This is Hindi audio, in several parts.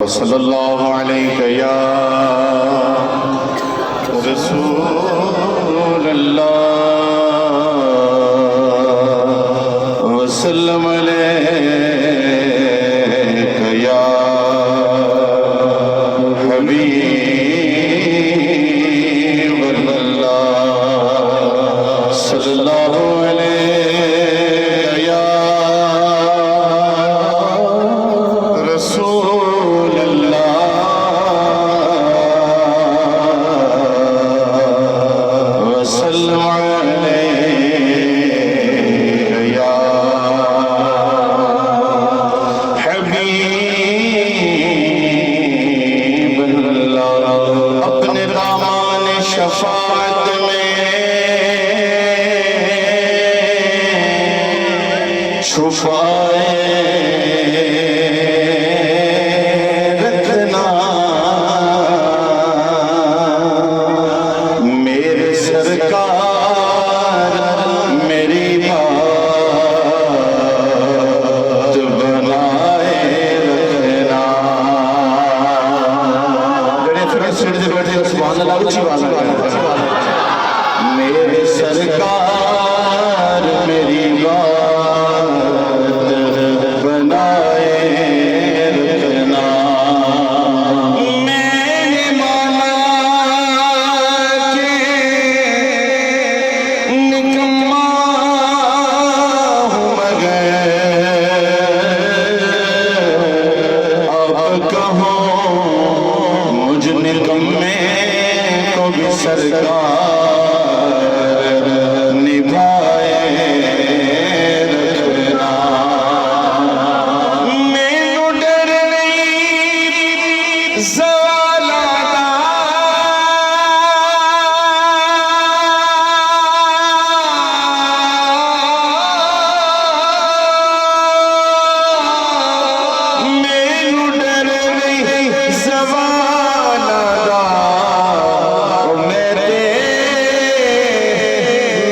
सल्लल्लाहु अलैहि या रसूल अल्लाह वसल्लम अलैका या हबीब अल्लाह सल्लल्लाहु अलैहि या रसूल अल्लाह वसल्लम अलैका या हबीब अल्लाह। अपने दामन शफाअत में छुपाए रखना मेरे सरकार मेरी बात बनाए रखना। मेरे सरकार मेरी बात बनाए रखना। मैंने माना कि निकम्मा हूँ मगर अब कहो मुझ निकम्मे को भी सरकार निभाए रखना। मैनू डर नहीं ज़वाला दा, मैनू डर नहीं ज़वाला दा, मेरे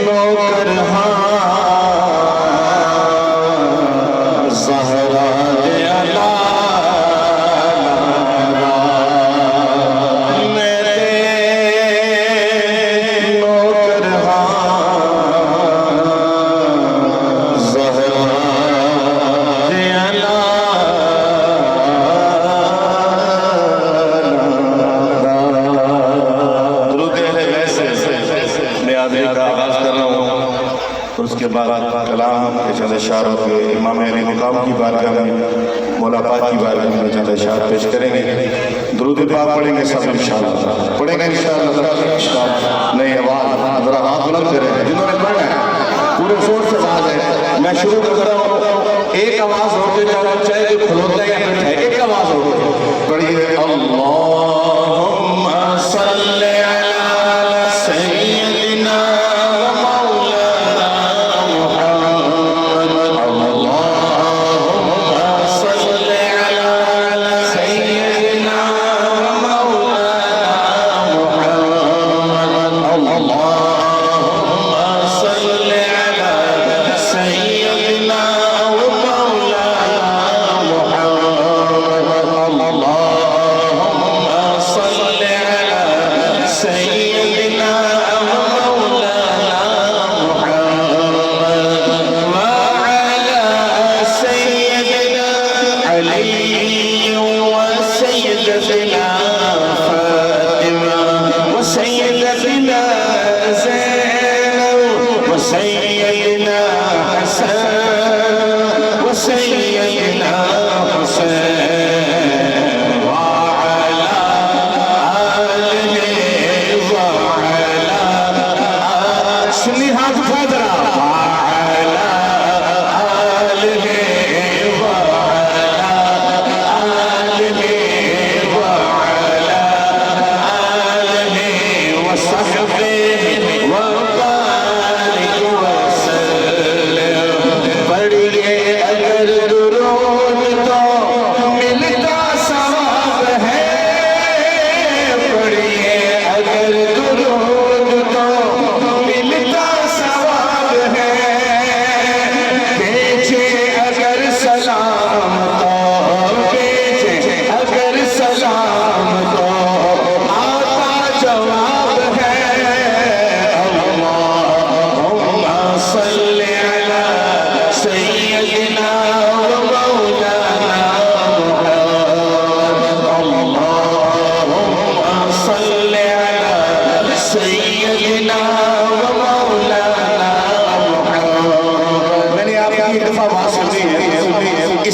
नौकर हाँ ज़हरा अला मेरे नौकर हाँ ज़हरा अला। और उसके बाद कलाम के चंद इशारों पे इमाम अहले मुकाम की बारगाह में मौला पाक की बारगाह में चंद इशार पेश करेंगे। दुरूद पाक पढ़ेंगे सब इंशाअल्लाह, पढ़ेंगे इंशाअल्लाह। नहीं आवाज़ जरा हाथ बुलंद करें जिन्होंने पढ़ना है, पूरे जोर से आवाज़ है। मैं शुरू कर रहा हूँ, एक आवाज़ होके चाहे जो खलोता है या बैठा है, एक आवाज़ होगी पढ़िए। अल्लाहुम्मा सल्ली अला सय्यदिना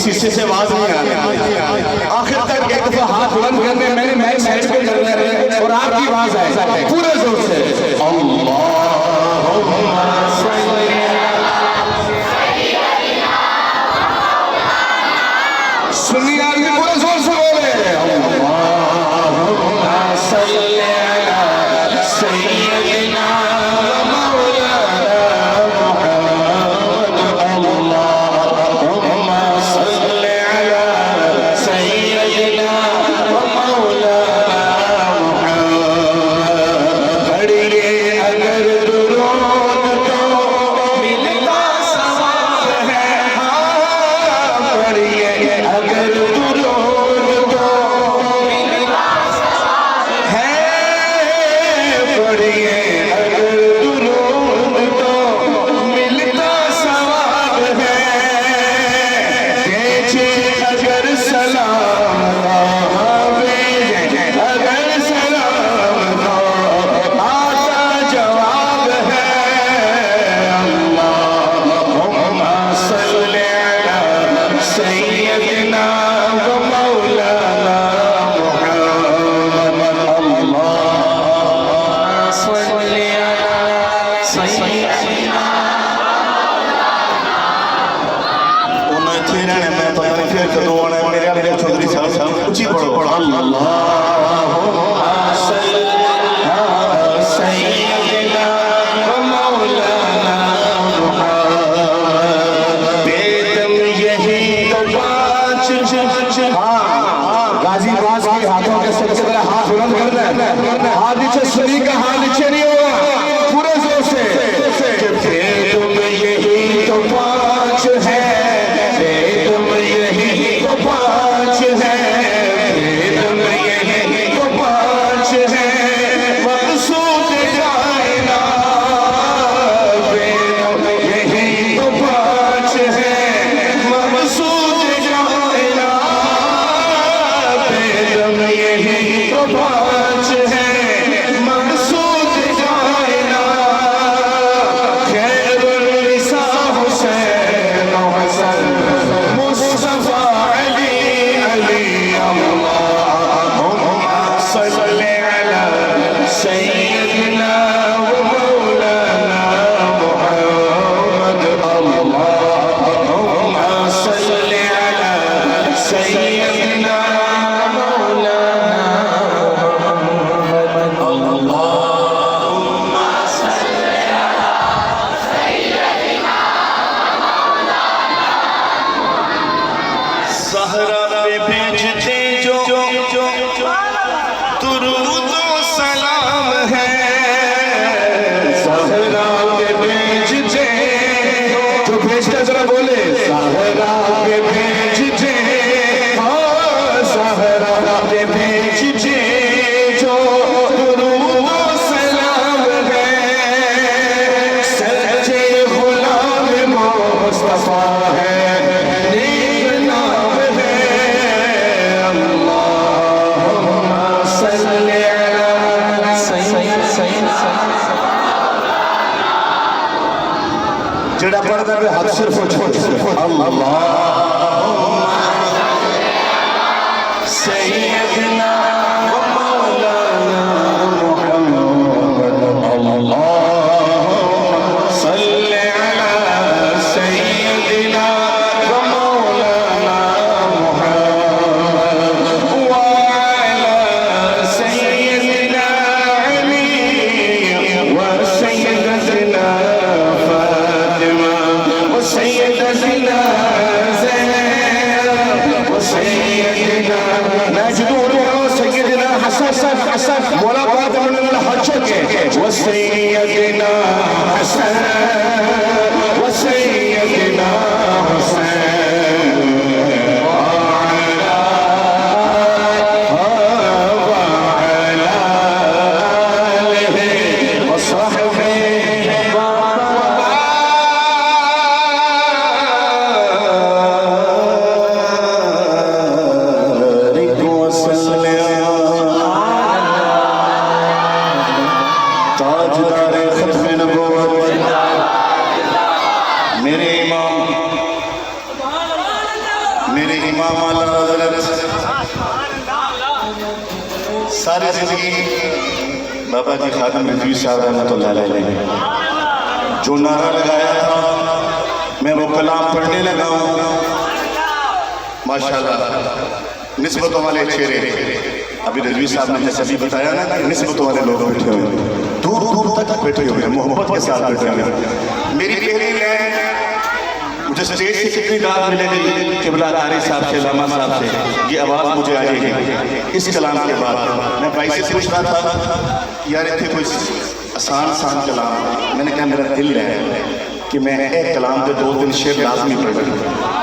शीशे से आवाज नहीं आ रही। आखिर तक एक दफा हाथ बुलंद करने मैंने माइक साइड पे कर रहे और आपकी आवाज आए पूरे जोर से अल्लाहुम्मा सल्ली सुन्नी आदमी पूरे जोर से बोले अल्लाहुम्मा सल्ली अला सय्यिदना ऊंची पढ़ो अल्लाहुम्मा सल्ली अला सय्यिदना व मौलाना मुहम्मद बेदम यही तो पांच गाजी बाज के हाथों के सबसे पहले हाथ बुलंद करना है हाथ नीचे सुनी का हाथ नीचे नहीं होगा पूरे जोर से बेदम यही तो पांच है बेदम यही तो पांच है जेड़ा पढ़दा है हाथ सिर्फ अल्लाहुम्मा सय्यिदना व मौलाना मुहम्मद अल्लाहुम्मा सल्ली अला सय्यिदना व मौलाना मुहम्मद व अला सय्यिदना अली व सय्यिदना सैयदना ज़ैनब व सैयदना नाजदूर व सैयदना हसन मौला पाक ने हज के व सैयदना हसन व सैयदना हुसैन सारी जिंदगी बाबा जी खादिम रिजवी साहब रहमतुल्लाह अलैह जो नारा लगाया था, मैं वो कलाम पढ़ने लगा हूँ। माशाल्लाह निस्बतों वाले चेहरे, अभी रिजवी साहब ने जैसे भी बताया ना कि निस्बतों वाले लोग बैठे हुए हैं, दूर दूर तक बैठे हुए हैं, मोहब्बत के साथ बैठे हुए हैं। मेरी पहली लाइन मुझे स्टेज से कितनी दाद मिलेगी किबला कारी साहब से, लामा साहब से, ये आवाज़ मुझे आ जाएगी इस कलाम के बाद। मैं भाई से पूछ रहा था यार इतने कोई आसान कलाम, मैंने कहा मेरा दिल है कि मैं एक कलाम के 2-3 शेर लाजमी पढ़ूँ।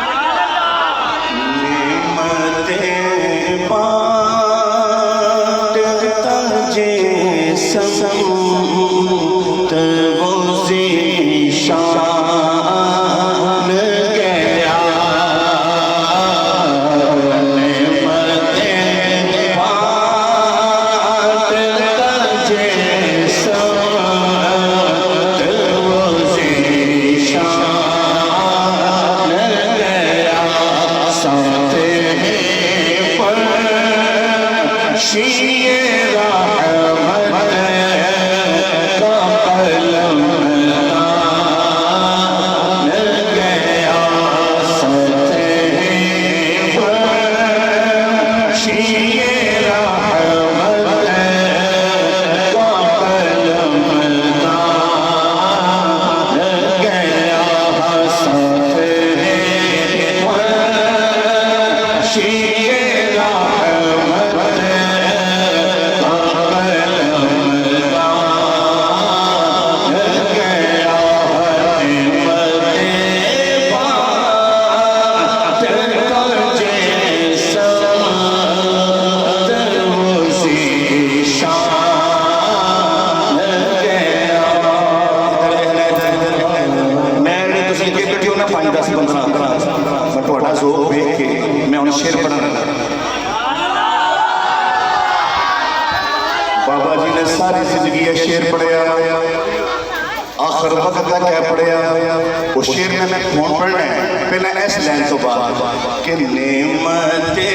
बाबा जी ने सारी जिंदगी ये शेर पढ़िया, आखिर वक्त तक क्या पढ़िया, वो शेर में मैं कौन पढ़ना है पहले इस लाइन तो बाद कि नेमते